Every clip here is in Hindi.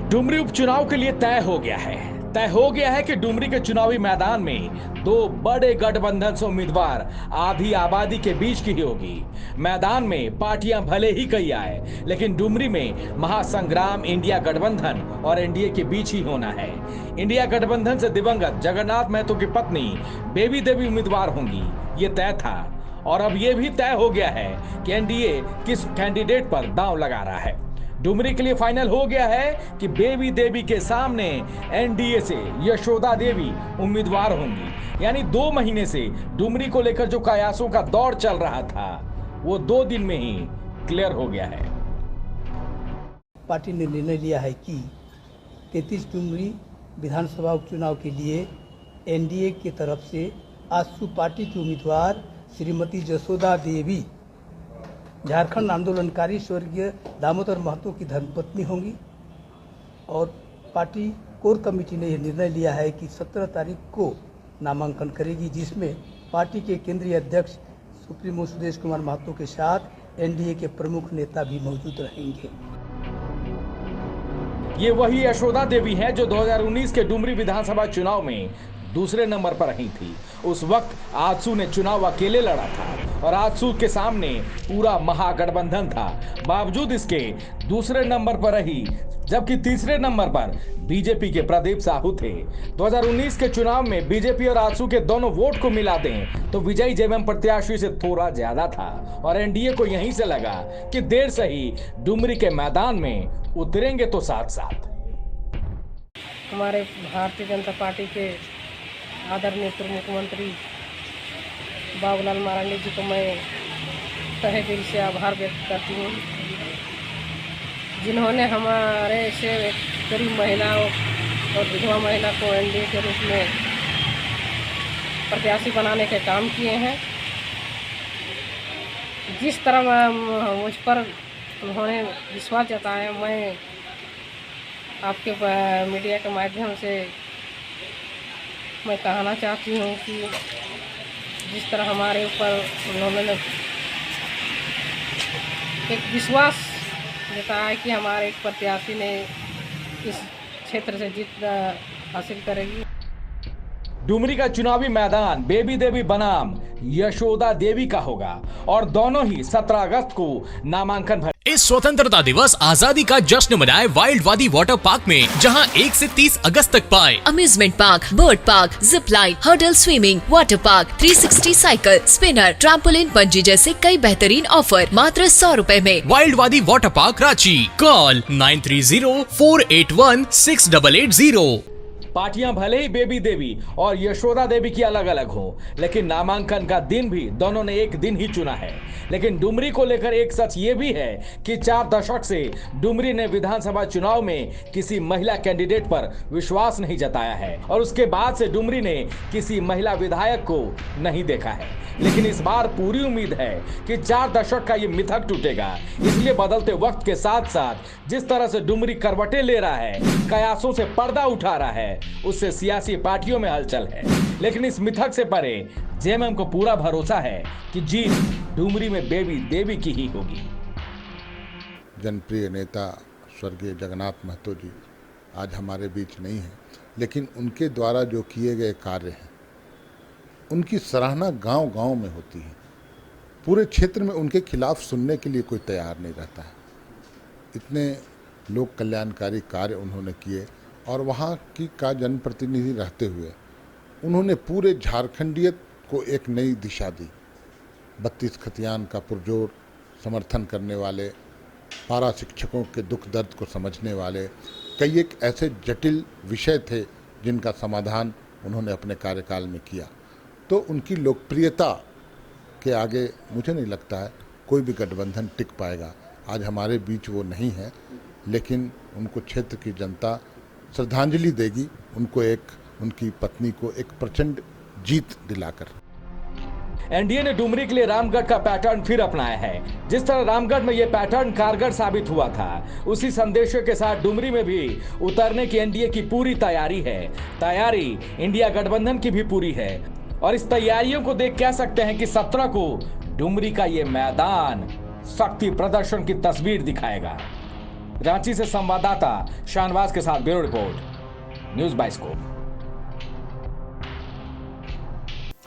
डुमरी उपचुनाव के लिए तय हो गया है कि डुमरी के चुनावी मैदान में दो बड़े गठबंधन से उम्मीदवार आधी आबादी के बीच की होगी। मैदान में पार्टियां भले ही कई आए, लेकिन डुमरी में महासंग्राम इंडिया गठबंधन और एनडीए के बीच ही होना है। इंडिया गठबंधन से दिवंगत जगन्नाथ महतो की पत्नी बेबी देवी उम्मीदवार होंगी, ये तय था। और अब यह भी तय हो गया है कि एनडीए किस कैंडिडेट पर दांव लगा रहा है। डुमरी के लिए फाइनल हो गया है कि बेबी देवी के सामने एनडीए से यशोदा देवी उम्मीदवार होंगी। यानी 2 महीने से डुमरी को लेकर जो कयासों का दौर चल रहा था, वो 2 दिन में ही क्लियर हो गया है। पार्टी ने निर्णय लिया है कि 33 डुमरी विधानसभा उपचुनाव के लिए एनडीए की तरफ से आजसू पार्टी की उम्मीदवार श्रीमती यशोदा देवी झारखंड आंदोलनकारी स्वर्गीय दामोदर महतो की धर्मपत्नी होंगी। और पार्टी कोर कमेटी ने यह निर्णय लिया है कि 17 तारीख को नामांकन करेगी, जिसमें पार्टी के केंद्रीय अध्यक्ष सुप्रीमो सुदेश कुमार महतो के साथ एनडीए के प्रमुख नेता भी मौजूद रहेंगे। ये वही यशोदा देवी है जो 2019 के डुमरी विधानसभा चुनाव में दूसरे नंबर पर रही थी। उस वक्त आजसू ने चुनाव अकेले लड़ा था और आजसू के सामने पूरा महागठबंधन था। बावजूद इसके दूसरे नंबर पर रही, जबकि तीसरे नंबर पर बीजेपी के प्रदीप साहू थे। 2019 के चुनाव में बीजेपी और आजसू के दोनों वोट को मिला दें तो विजयी जेएमएम प्रत्याशी से थोड़ा ज्यादा था और एनडीए को यहीं से लगा कि देर सही डुमरी के मैदान में उतरेंगे तो साथ साथ। हमारे भारतीय जनता पार्टी के आदरणीय पूर्व मुख्यमंत्री बाबूलाल मरांडी जी को मैं तहे दिल से आभार व्यक्त करती हूँ, जिन्होंने हमारे से एक गरीब महिलाओं और विधवा महिला को एनडीए के रूप में प्रत्याशी बनाने के काम किए हैं। जिस तरह मुझ पर उन्होंने विश्वास जताया, मैं आपके मीडिया के माध्यम से मैं कहना चाहती हूँ कि जिस तरह हमारे ऊपर उन्होंने एक विश्वास जताया कि हमारे एक प्रत्याशी ने इस क्षेत्र से जीत हासिल करेगी। डुमरी का चुनावी मैदान बेबी देवी बनाम यशोदा देवी का होगा और दोनों ही 17 अगस्त को नामांकन भर। इस स्वतंत्रता दिवस आजादी का जश्न मनाए वाइल्ड वादी वाटर पार्क में, जहां 1 से 30 अगस्त तक पाए amusement park, boat park, zip line, hurdle swimming, water park, 360 cycle, spinner, trampoline, bungee जैसे कई बेहतरीन ऑफर मात्र 100 रुपए में। वाइल्ड वादी वाटर पार्क रांची। कॉल 9304816880। पार्टियां भले ही बेबी देवी और यशोदा देवी की अलग अलग हो, लेकिन नामांकन का दिन भी दोनों ने एक दिन ही चुना है। लेकिन डुमरी को लेकर एक सच ये भी है कि 4 दशक से डुमरी ने विधानसभा चुनाव में किसी महिला कैंडिडेट पर विश्वास नहीं जताया है और उसके बाद से डुमरी ने किसी महिला विधायक को नहीं देखा है। लेकिन इस बार पूरी उम्मीद है कि 4 दशक का ये मिथक टूटेगा। इसलिए बदलते वक्त के साथ साथ जिस तरह से डुमरी करवटें ले रहा है, कयासों से पर्दा उठा रहा है, उससे सियासी पार्टियों में हलचल है। लेकिन इस मिथक से परे जेएमएम को पूरा भरोसा है कि जीत डुमरी में बेबी देवी की ही होगी। जनप्रिय नेता स्वर्गीय जगन्नाथ महतो जी आज हमारे बीच नहीं हैं, लेकिन उनके द्वारा जो किए गए कार्य हैं उनकी सराहना गांव-गांव में होती है। पूरे क्षेत्र में उनके खिलाफ सुनने के लिए कोई तैयार नहीं रहता है। इतने लोक कल्याणकारी कार्य उन्होंने किए और वहाँ की का जनप्रतिनिधि रहते हुए उन्होंने पूरे झारखंडियत को एक नई दिशा दी। 32 खतियान का पुरजोर समर्थन करने वाले, पारा शिक्षकों के दुख दर्द को समझने वाले, कई एक ऐसे जटिल विषय थे जिनका समाधान उन्होंने अपने कार्यकाल में किया। तो उनकी लोकप्रियता के आगे मुझे नहीं लगता है कोई भी गठबंधन टिक पाएगा। आज हमारे बीच वो नहीं है, लेकिन उनको क्षेत्र की जनता श्रद्धांजलि देगी, उनको उनकी पत्नी को एक प्रचंड जीत दिलाकर। एनडीए ने डुमरी के लिए रामगढ़ का पैटर्न फिर अपनाया है। जिस तरह रामगढ़ में यह पैटर्न कारगर साबित हुआ था, उसी संदेशों के साथ डुमरी में भी उतरने की एनडीए की पूरी तैयारी है। तैयारी इंडिया गठबंधन की भी पूरी है और इस तैयारियों को देख कह सकते हैं कि 17 को डुमरी का ये मैदान शक्ति प्रदर्शन की तस्वीर दिखाएगा। रांची से संवाददाता शाहनवाज के साथ bureau report, news bioscope.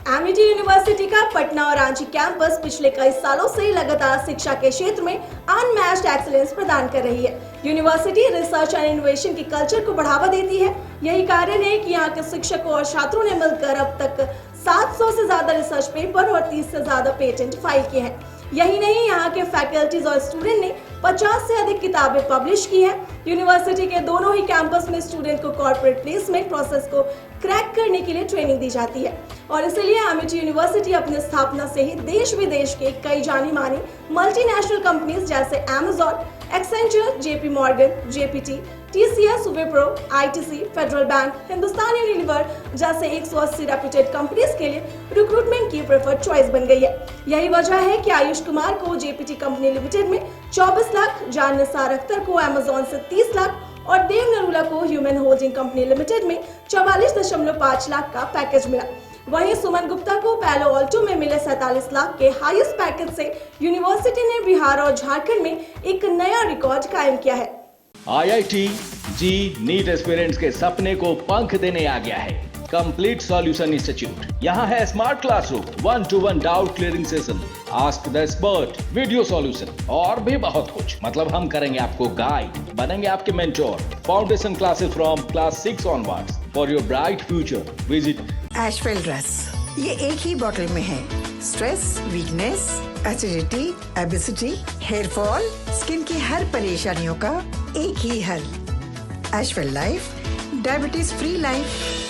Amity university का पटना और रांची कैंपस पिछले कई सालों से लगातार शिक्षा के क्षेत्र में अनमैच्ड एक्सीलेंस प्रदान कर रही है। यूनिवर्सिटी रिसर्च एंड इनोवेशन की कल्चर को बढ़ावा देती है। यही कारण है कि यहाँ के शिक्षकों और छात्रों ने मिलकर अब तक 700 से ज्यादा रिसर्च पेपर और 30 से ज्यादा पेटेंट फाइल किए हैं। यही नहीं, यहाँ के फैकल्टीज और स्टूडेंट ने 50 से अधिक किताबें पब्लिश की हैं। यूनिवर्सिटी के दोनों ही कैंपस में स्टूडेंट को कॉर्पोरेट प्लेसमेंट प्रोसेस को क्रैक करने के लिए ट्रेनिंग दी जाती है और इसलिए एमिटी यूनिवर्सिटी अपनी स्थापना से ही देश विदेश के कई जानी मानी मल्टीनेशनल कंपनीज जैसे Amazon, Accenture, JP Morgan, JPT, TCS, Wipro, ITC, federal bank, Hindustan Unilever जैसे 180 रेप्यूटेड कंपनीज के लिए रिक्रूटमेंट की प्रेफर्ड चॉइस बन गई है। यही वजह है कि आयुष कुमार को JPT कंपनी लिमिटेड में 24 लाख, जान निसार अख्तर को Amazon से 30 लाख और देव नरूला को ह्यूमन होल्डिंग कंपनी लिमिटेड में 44.5 लाख का पैकेज मिला। वहीं सुमन गुप्ता को पैलो ऑल्टो में मिले 47 लाख के हाईएस्ट पैकेज से यूनिवर्सिटी ने बिहार और झारखंड में एक नया रिकॉर्ड कायम किया है। IIT जी नीट एस्पिरेंट्स के सपने को पंख देने आ गया है कंप्लीट सॉल्यूशन इंस्टीट्यूट। यहाँ है smart classroom, 1-to-1 doubt clearing session, ask the expert, video solution और भी बहुत कुछ। मतलब हम करेंगे आपको गाइड, बनेंगे आपके mentor. Foundation classes from class 6 onwards for your bright future. Visit एशवेल ड्रेस, ये एक ही बॉटल में है। Stress, weakness, acidity, obesity, hair fall, skin की हर परेशानियों का एक ही हल। एशवेल लाइफ, डायबिटीज फ्री लाइफ।